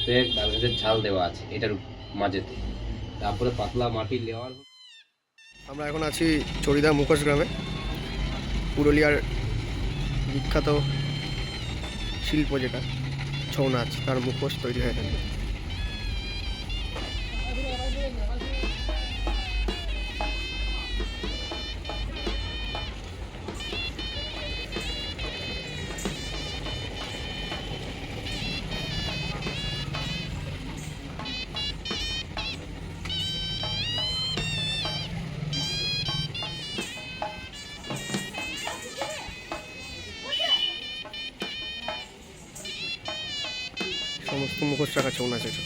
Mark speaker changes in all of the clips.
Speaker 1: উপরে তাল গাছের ছাল দেওয়া আছে এটার মাঝেতে, তারপরে পাতলা মাটি লেওয়ার।
Speaker 2: আমরা এখন আছি চরিদা মুখোশ গ্রামে, পুরুলিয়ার বিখ্যাত শিল্প যেটা ছৌ নাচ, তার মুখোশ তৈরি হয় এখানে। সমস্ত মুখোশ রাখা ছৌ নাচ আছে।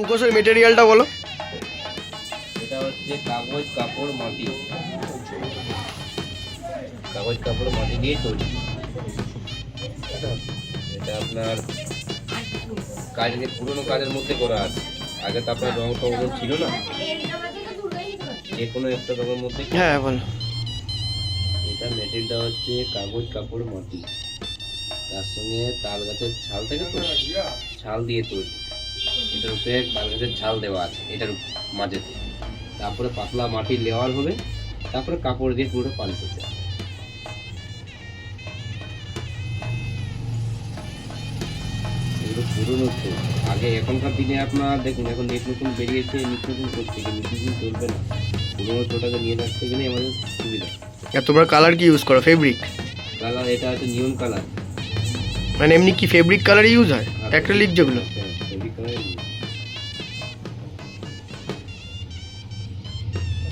Speaker 2: মুখোশের মেটেরিয়ালটা বলো।
Speaker 1: এটা হচ্ছে কাগজ কাপড় মাটি, কাগজ কাপড় মাটি দিয়ে তৈরি। এটা আপনার কাজের পুরোনো কাজের মধ্যে করা আছে। আগে তো আপনার রং টং ছিল না, যে কোনো একটা রঙের মধ্যে।
Speaker 2: হ্যাঁ বলো।
Speaker 1: এটা মেটেরিয়ালটা হচ্ছে কাগজ কাপড় মাটি, তার সঙ্গে তাল গাছের ছাল থেকে তো ছাল দিয়ে তৈরি। এটার উপরে তাল গাছের ছাল দেওয়া আছে এটার মাঝেতে, তারপরে পাতলা মাটি লেওয়ার হবে, তারপরে কাপড় দিয়ে পুরো পালিশেছে। এগুলো পুরোনো তো আগে, এখনকার দিনে আপনার দেখুন এখন নেট নতুন বেরিয়েছে, নিত্য নতুন করছে, কিন্তু নিত্য চলবে না। পুরোনো ছোটাকে নিয়ে রাখতে গেলে আমাদের সুবিধা।
Speaker 2: আর তোমরা কালার কি ইউজ করো? ফেব্রিক
Speaker 1: কালার এটা হচ্ছে নিয়ন কালার,
Speaker 2: মানে এমনি কি ফেব্রিক কালার ইউজ হয়? অ্যাক্রিলিক যেগুলো।
Speaker 1: Fabric colour.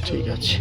Speaker 2: ঠিক আছে।